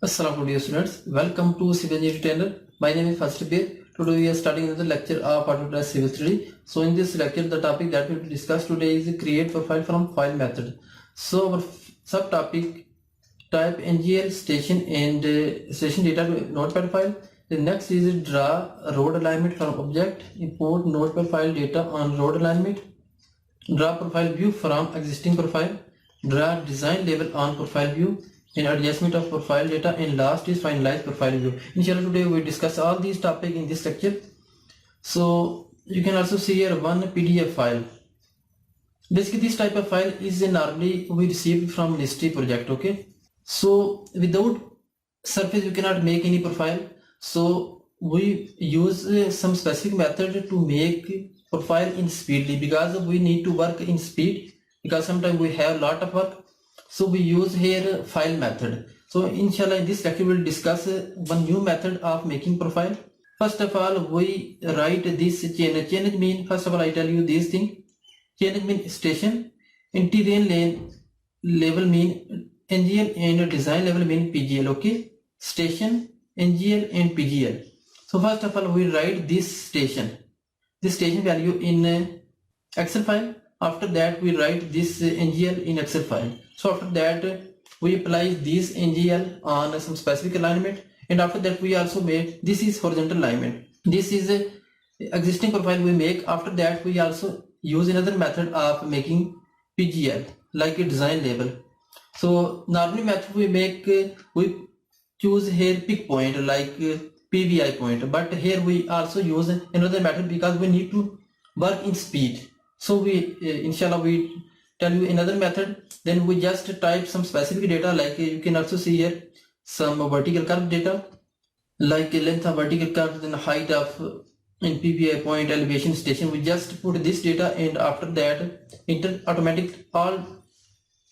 Assalamu dear students, welcome to Civil Engineering channel. My name is First Beer. Today we are starting another lecture of AutoCAD Civil 3D. So in this lecture, the topic that we will discuss today is create profile from file method. So our subtopic type NGL station and station data to notepad file. The next is draw road alignment from object, import notepad file data on road alignment, draw profile view from existing profile, draw design label on profile view, and adjustment of profile data, and last is finalize profile view. Inshallah today we discuss all these topics in this lecture. So you can also see here one PDF file. Basically this type of file is normally we received from Ministry project. Okay, so without surface you cannot make any profile, so we use some specific method to make profile in speedily, because we need to work in speed, because sometimes we have a lot of work. So we use here file method. So inshallah in this lecture we will discuss one new method of making profile. First of all, we write this change. Change mean, first of all I tell you this thing. Change mean station, and terrain lane level mean NGL, and design level mean PGL. Okay, station, NGL and PGL. So first of all we write this station value in Excel file. After that we write this NGL in Excel file. So after that we apply this NGL on some specific alignment, and after that we also made this is horizontal alignment. This is a existing profile we make. After that we also use another method of making PGL, like a design label. So normally method we make, we choose here pick point like PVI point, but here we also use another method because we need to work in speed. So we inshallah we tell you another method. Then we just type some specific data, like you can also see here some vertical curve data, like length of vertical curve, then height of in PVI point, elevation, station. We just put this data, and after that enter automatic all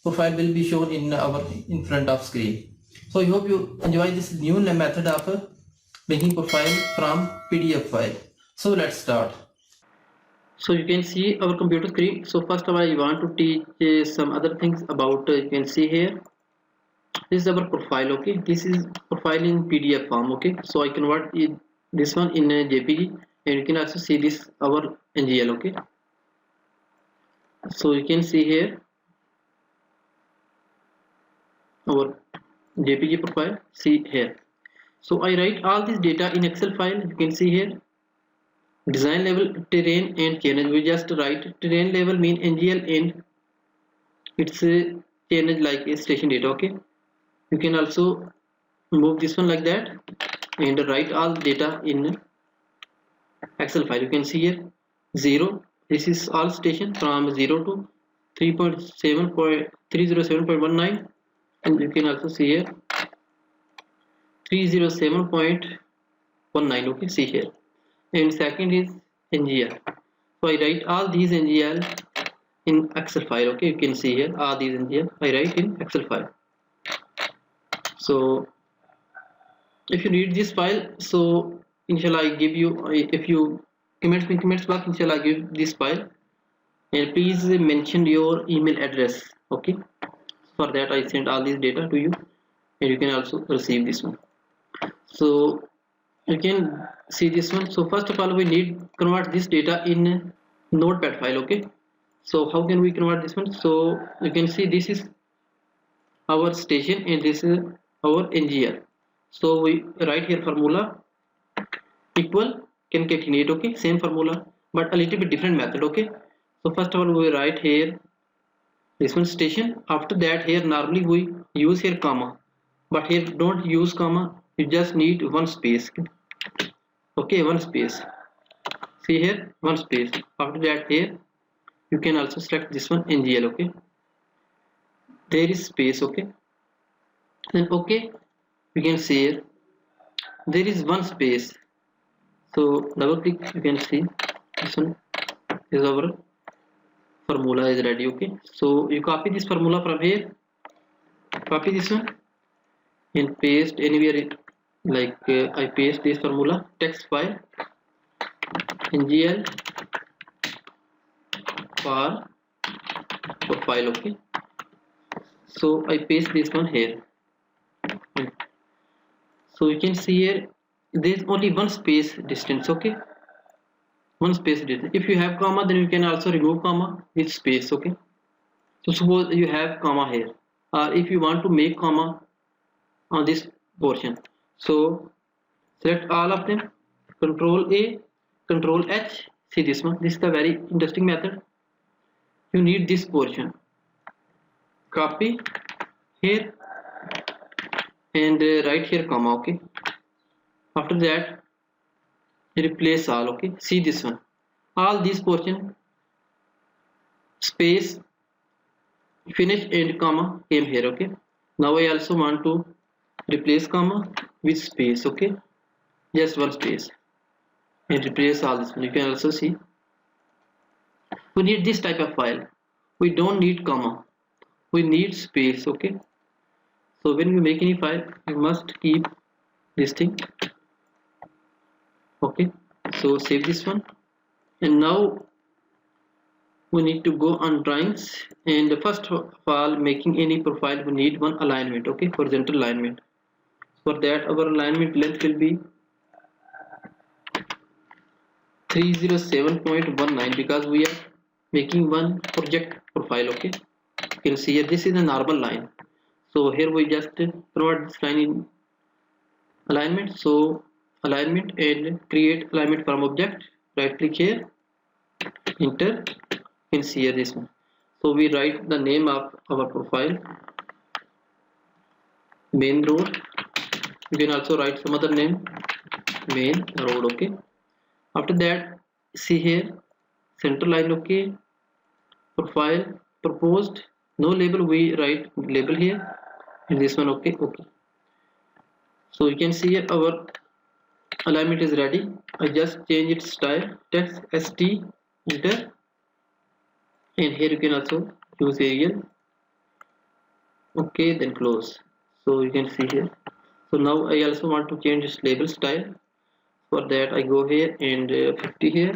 profile will be shown in front of screen. So I hope you enjoy this new method of making profile from PDF file. So let's start. So you can see our computer screen. So first of all I want to teach some other things about, you can see here this is our profile. Okay, this is profile in PDF form. Okay, so I convert this one in a JPG, and you can also see this our NGL. Okay, so you can see here our JPG profile. See here. So I write all this data in Excel file. You can see here design level, terrain and change. We just write terrain level mean NGL, and it's a change like a station data. Okay, you can also move this one like that and write all data in Excel file. You can see here 0, this is all station from 0 to 307.19, and you can also see here 307.19. okay, see here, and second is NGL. So I write all these NGL in Excel file. Okay, you can see here all these NGL I write in Excel file. So if you read this file, so inshallah I give you, if you comments box, inshallah I give this file, and please mention your email address. Okay, for that I send all this data to you, and you can also receive this one. So you can see this one. So first of all we need convert this data in notepad file. Okay, so how can we convert this one? So you can see this is our station and this is our NGL. So we write here formula equal concatenate. Okay, same formula but a little bit different method. Okay, so first of all we write here this one station. After that here normally we use here comma, but here don't use comma, you just need one space. Okay, one space, see here one space. After that here you can also select this one NGL. Okay, there is space. Okay, then okay, you can see here there is one space. So double click, you can see this one is our formula is ready. Okay, so you copy this formula from here, copy this one and paste anywhere, like I paste this formula text file NGL for profile. Okay, so I paste this one here. So you can see here there is only one space distance, okay, one space distance. If you have comma, then you can also remove comma with space, okay. So suppose you have comma here, or if you want to make comma on this portion, so select all of them, control A, control H. See this one, this is the very interesting method. You need this portion, copy here and write here comma, okay. After that replace all, okay. See this one, all these portion space finish and comma came here, okay. Now I also want to replace comma with space, okay, just one space, and replace all this one. You can also see we need this type of file, we don't need comma, we need space, okay. So when you make any file, you must keep this thing, okay. So save this one, and now we need to go on drawings, and first of all, making any profile, we need one alignment, okay, horizontal alignment. For that our alignment length will be 307.19 because we are making one project profile, okay. You can see here this is a normal line, so here we just convert this line in alignment. So alignment and create alignment from object, right click here, enter. You can see here this one. So we write the name of our profile, main road. You can also write some other name, main road, okay. After that, see here center line, okay, profile proposed, no label, we write label here, and this one, okay. So you can see here our alignment is ready. I just change its style, text st, enter, and here you can also use Arial, okay, then close. So you can see here. So now I also want to change its label style. For that I go here and 50 here.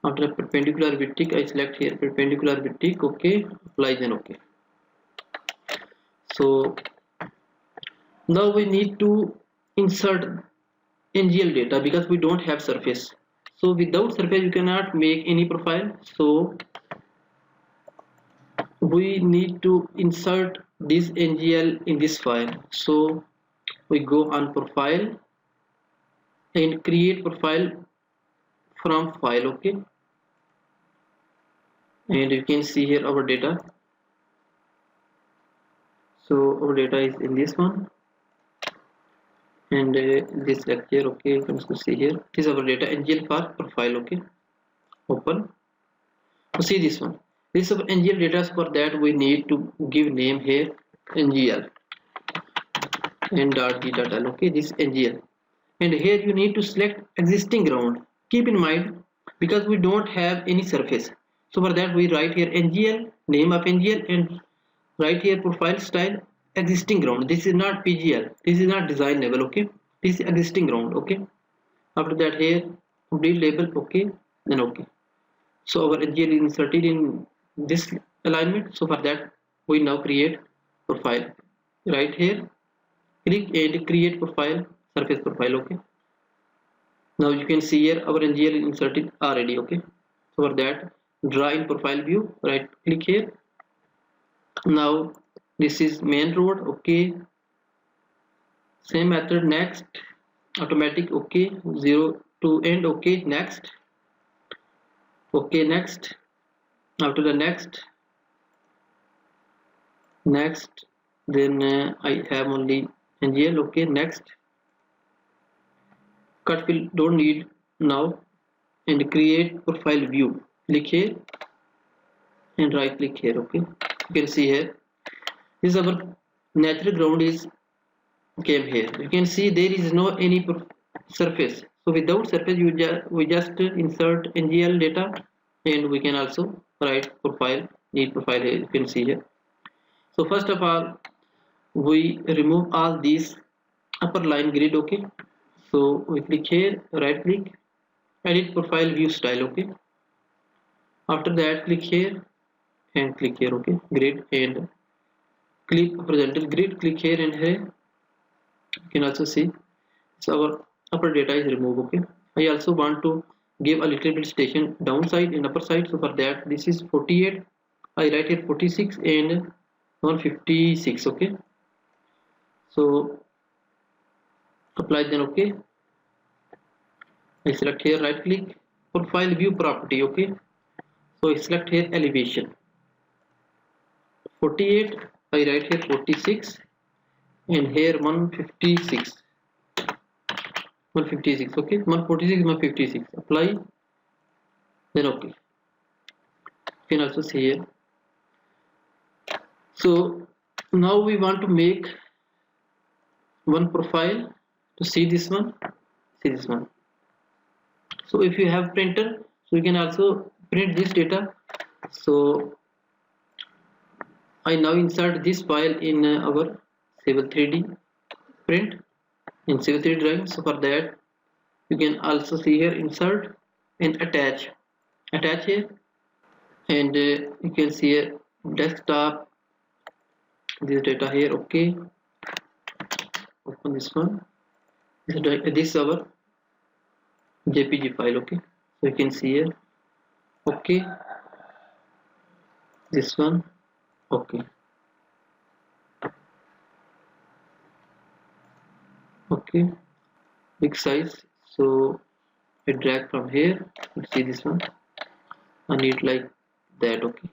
After a perpendicular vertic, I select here perpendicular vertic, okay, apply, then okay. So now we need to insert NGL data because we don't have surface. So without surface you cannot make any profile. So we need to insert this NGL in this file. So we go on profile and create profile from file, okay. And you can see here our data. So our data is in this one, and this lecture, okay, you can also see here this is our data NGL for profile, okay. Open. So see this one, this is our NGL data. For that we need to give name here NGL and .data, okay, this NGL. And here you need to select existing ground. Keep in mind because we don't have any surface, so for that we write here NGL, name of NGL, and write here profile style existing ground. This is not PGL, this is not design level, okay, this is existing ground, okay. After that here complete label, okay, then okay. So our NGL is inserted in this alignment. So for that we now create profile, right here click and create profile, surface profile, okay. Now you can see here our NGL is inserted already, okay. So for that draw in profile view, right click here. Now this is main road, okay, same method, next, automatic, okay, 0 to end, okay, next, okay, next. After the next, then I have only NGL, okay, next. Cut fill don't need now, and create profile view, click here and right click here, okay. You can see here this is our natural ground is came here. You can see there is no any surface, so without surface we just insert NGL data, and we can also write profile, need profile here, you can see here. So first of all we remove all these upper line grid, okay. So we click here, right click, edit profile view style, okay. After that click here and click here, okay, grid, and click horizontal grid, click here and here, You can also see so our upper data is removed. Okay, I also want to give a little bit station downside and upper side. So for that, this is 48. I write here 46 and 156. Okay, so apply, then okay. I select here, right click, profile view property. Okay, so I select here elevation 48. I write here 46 and here 156. 156. Okay, 146, 156. Apply, then okay. You can also see here. So now we want to make one profile to see this one, see this one. So if you have printer, so you can also print this data. So I now insert this file in our Civil 3D print in Civil 3D drawing. So for that, you can also see here insert and attach here, and you can see here desktop, this data here. Okay, open this one. This is our JPG file. Okay, so you can see here. Okay, this one. Okay, okay, big size. So I drag from here. You see this one. I need like that. Okay,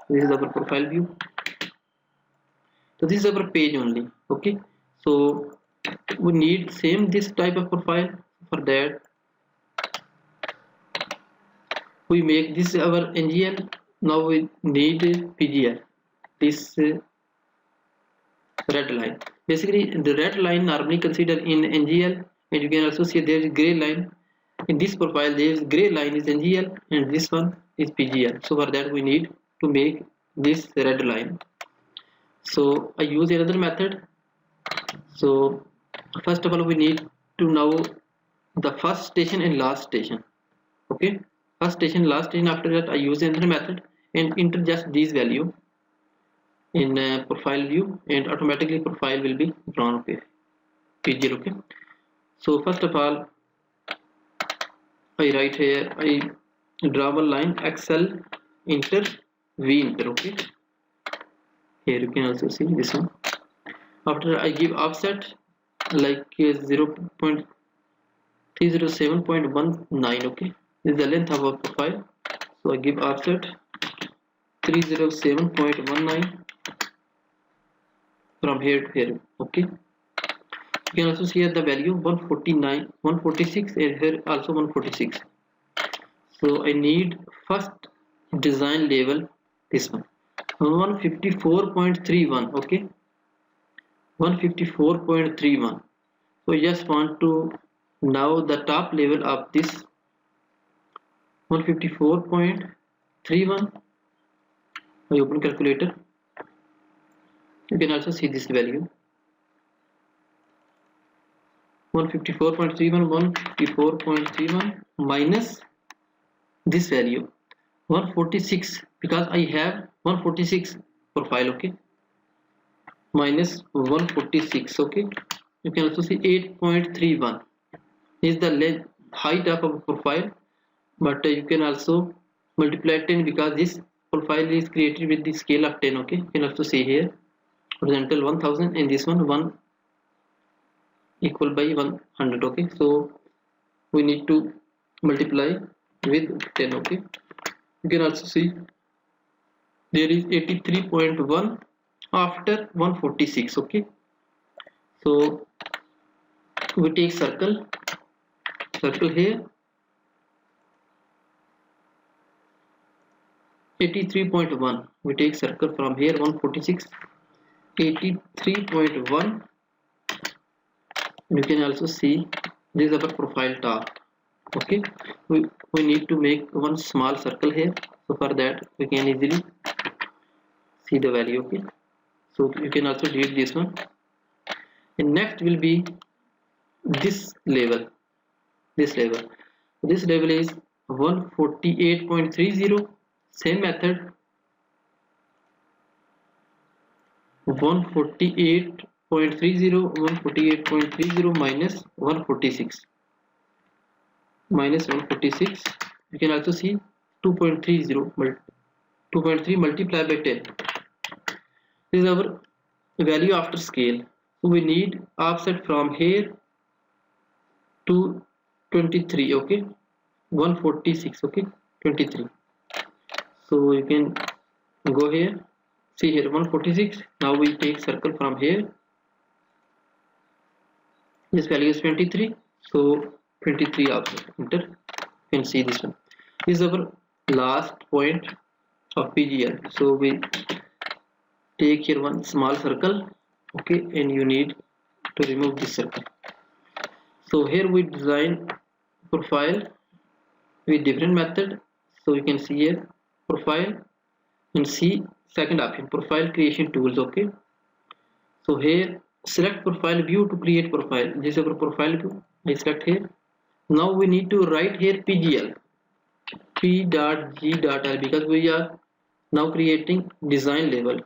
this is our profile view. So this is our page only. Okay, so we need same this type of profile. For that, we make this our NGL. Now we need PGL. This red line. Basically, the red line normally considered in NGL, and you can also see there is gray line. In this profile, there is gray line is NGL, and this one is PGL. So for that, we need to make this red line. So I use another method. So first of all, we need to know the first station and last station. Okay, first station, last station. After that, I use another method and enter just these value in profile view, and automatically profile will be drawn. Okay, PGL. Okay, so first of all, I write here, I draw a line XL enter V enter. Okay, here you can also see this one. After I give offset like 0.307.19. okay, this is the length of our profile. So I give offset 307.19 from here to here. Okay, you can also see here the value 149, 146, and here also 146. So I need first design level, this one 154.31. okay, 154.31. so I just want to now the top level of this 154.31. I open calculator. You can also see this value 154.31, 154.31 minus this value 146, because I have 146 profile. Okay, minus 146. okay, you can also see 8.31 is the length height of a profile, but you can also multiply 10 because this profile is created with the scale of 10. okay, you can also see here horizontal 1000 and this one 1 equal by 100. okay, so we need to multiply with 10. okay, you can also see there is 83.1 after 146. okay, so we take circle here 83.1. we take circle from here 146, 83.1. you can also see this is our profile top. okay, we need to make one small circle here, so for that we can easily see the value. okay, so you can also delete this one, and next will be this level. This level is 148.30. same method 148 148.30 minus 146. Minus 146. You can also see 2.3 multiplied by 10. This is our value after scale. So we need offset from here to 23. Okay, 146. Okay, 23. So you can go here, see here 146. Now we take circle from here. This value is 23. So 23 also enter. You can see this one. This is our last point of PGL. So we take here one small circle. Okay, and you need to remove this circle. So here we design profile with different method. So you can see here profile and see second option, profile creation tools. Okay, so here select profile view to create profile. This is our profile view. I select here. Now we need to write here PGL p.g.l because we are now creating design level.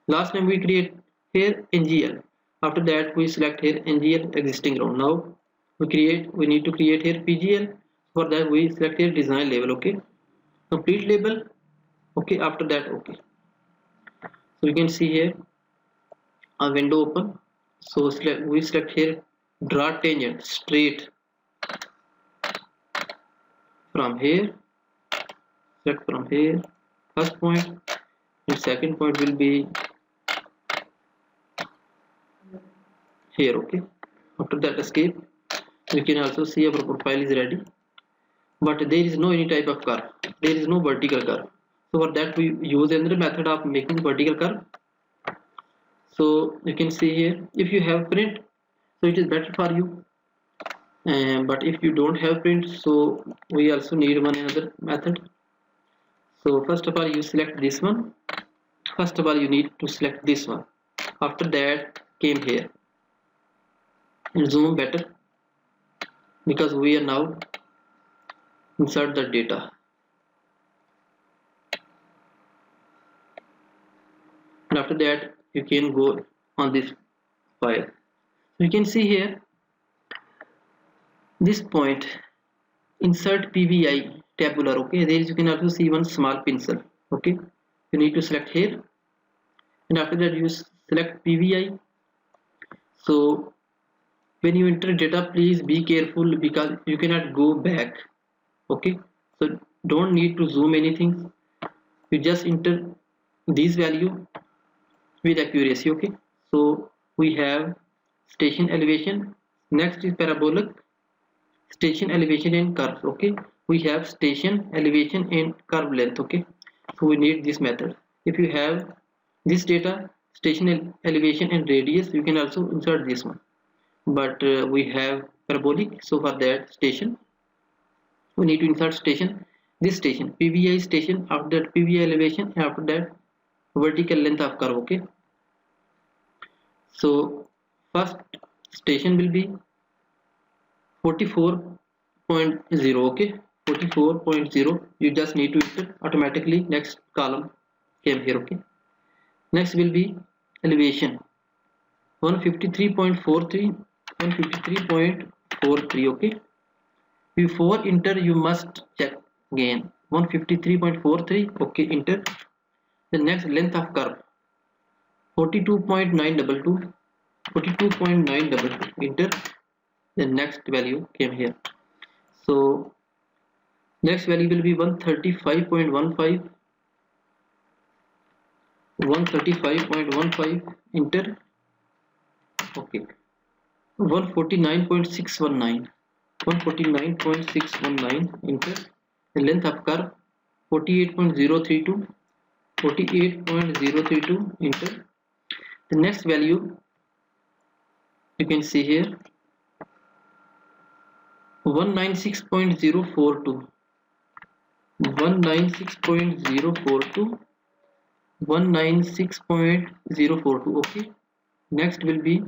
Last time we create here NGL. After that we select here NGL existing ground. Now we need to create here PGL. For that we select here design level. Okay, complete label. Okay, after that okay. So you can see here a window open. So we select here draw tangent straight from here. Select from here first point and second point will be here. Okay, after that escape. You can also see our profile is ready, but there is no any type of curve. There is no vertical curve. So for that we use another method of making vertical curve. So you can see here if you have print, so it is better for you, but if you don't have print, so we also need one another method. So first of all you select this one. First of all you need to select this one. After that came here and zoom better because we are now insert the data. And after that you can go on this file. You can see here this point insert PVI tabular. Okay, there is you can also see one small pencil. Okay, you need to select here and after that you select PVI. So when you enter data, please be careful because you cannot go back. Okay, so don't need to zoom anything. You just enter this value with accuracy. Okay, so we have station elevation. Next is parabolic, station elevation and curve. Okay, we have station elevation and curve length. Okay, so we need this method. If you have this data, station elevation and radius, you can also insert this one. But we have parabolic, so for that station we need to insert station, this station PVI station, after that PVI elevation, and after that vertical length of curve. Okay, so first station will be 44.0. okay, 44.0. you just need to enter automatically. Next column came here. Okay, next will be elevation 153.43. 153.43. okay, before enter you must check again 153.43. okay, enter. The next length of curve 42.922. 42.922. enter. The next value came here. So next value will be 135.15. 135.15. enter. Okay, 149.619. 149.619. enter. The length of curve 48.032. 48.032. enter. The next value you can see here 196.042. 196.042. 196.042. okay, next will be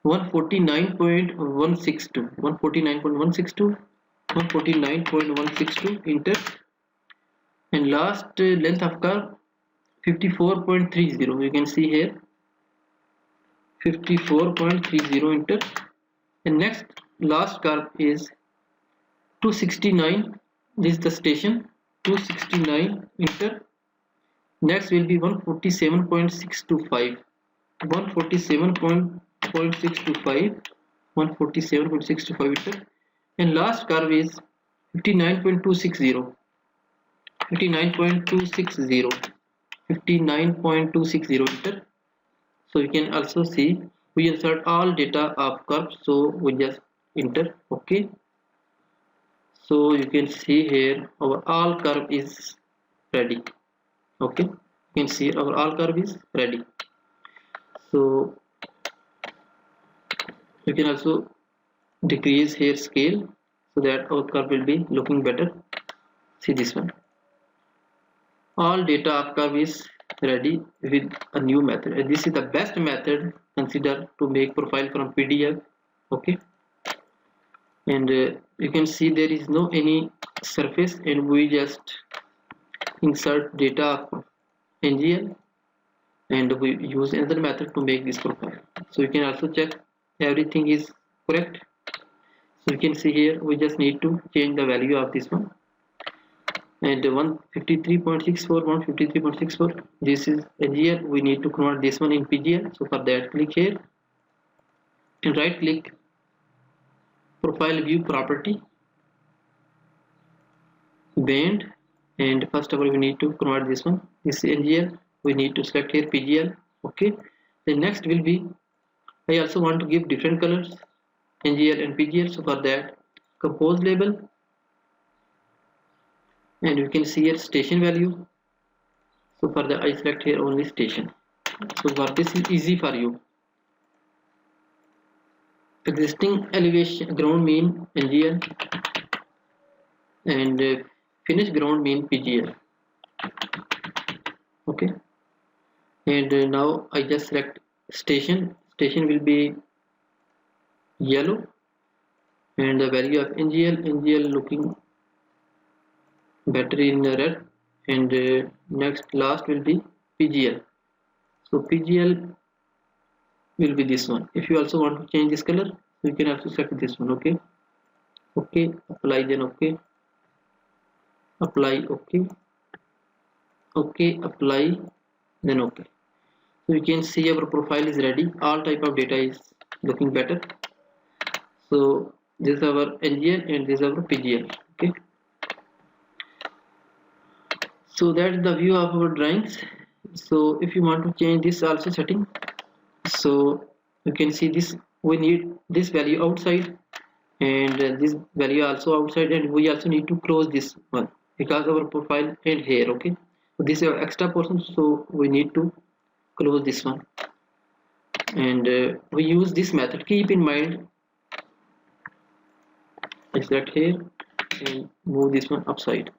149.162. 149.162. 149.162. enter. And last length of curve 54.30. you can see here 54.30, enter. And next last curve is 269, this is the station, 269, enter. Next will be 147.625, 147.625, 147.625, enter. And last curve is 59.260, 59.260, 59.260, enter. So you can also see we insert all data of curve, so we just enter, okay. So you can see here our all curve is ready, okay. You can see our all curve is ready. So you can also decrease here scale so that our curve will be looking better. See this one, all data of curve is ready with a new method, and this is the best method considered to make profile from PDF, okay. And you can see there is no any surface, and we just insert data of NGL and we use another method to make this profile. So you can also check everything is correct. So you can see here we just need to change the value of this one, and 153.64, 153.64, this is NGL, we need to convert this one in PGL. So for that, click here and right click, profile view property, band, and first of all we need to convert this one, this is NGL, we need to select here PGL, okay. The next will be, I also want to give different colors, NGL and PGL. So for that, compose label, and you can see here station value. So for that, I select here only station. So for this is easy for you. Existing elevation ground mean NGL, and finish ground mean PGL, okay. And now I just select station, station will be yellow, and the value of NGL looking better in red, and next last will be PGL. So PGL will be this one. If you also want to change this color, you can also select this one, okay. Okay, apply, then okay, apply, okay, okay, apply, then okay. So you can see our profile is ready, all type of data is looking better. So this is our NGL and this is our PGL, okay. So that's the view of our drawings. So if you want to change this also setting, so you can see this, we need this value outside and this value also outside, and we also need to close this one because our profile end here, okay. So this is our extra portion, so we need to close this one, and we use this method. Keep in mind, I select here and move this one upside.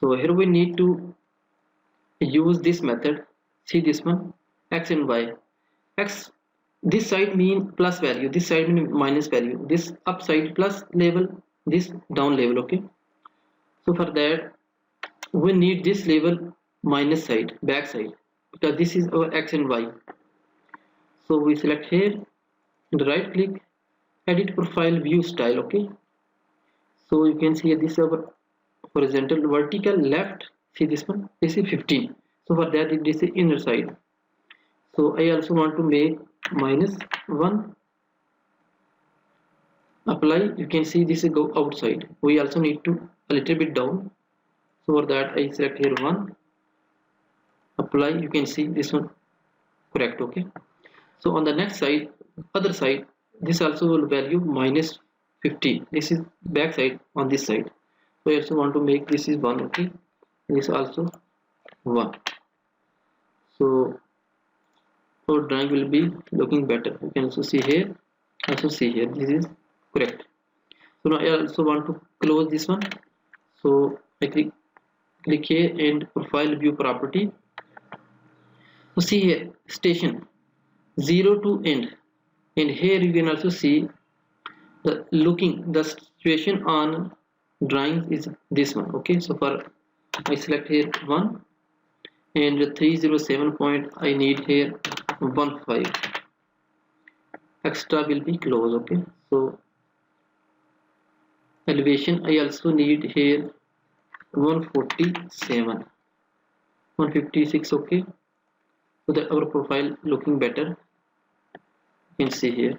So here we need to use this method. See this one, X and Y. X, this side mean plus value, this side mean minus value, this upside plus label, this down label, okay. So for that we need this label minus side, back side, because this is our X and Y. So we select here and right click, edit profile view style, okay. So you can see this is our horizontal, vertical, left, see this one, this is 15. So for that this is inner side. So I also want to make -1, apply, you can see this is go outside, we also need to a little bit down. So for that I select here 1, apply, you can see this one correct, okay. So on the next side, other side, this also will value -15, this is back side on this side. So I also want to make this is 1, okay, this also 1. So our drawing will be looking better. You can also see here, also see here, this is correct. So now I also want to close this one. So I click here and profile view property. So see here, station 0 to end, and here you can also see the situation on drawings is this one, okay. So for I select here 1, and 307 point I need here 15 extra will be close. Okay, so elevation I also need here 147 156. Okay, so that our profile looking better. You can see here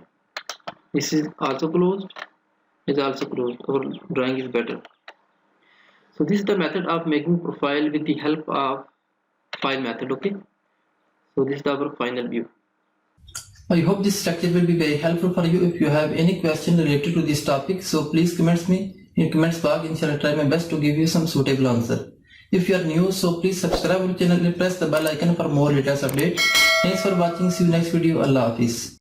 this is also closed, our drawing is better. So this is the method of making profile with the help of file method. Okay, so this is our final view. I hope this lecture will be very helpful for you. If you have any question related to this topic, so please comment me in comments box. Inshallah, try my best to give you some suitable answer. If you are new, so please subscribe our channel and press the bell icon for more latest updates. Thanks for watching. See you next video. Allah Hafiz.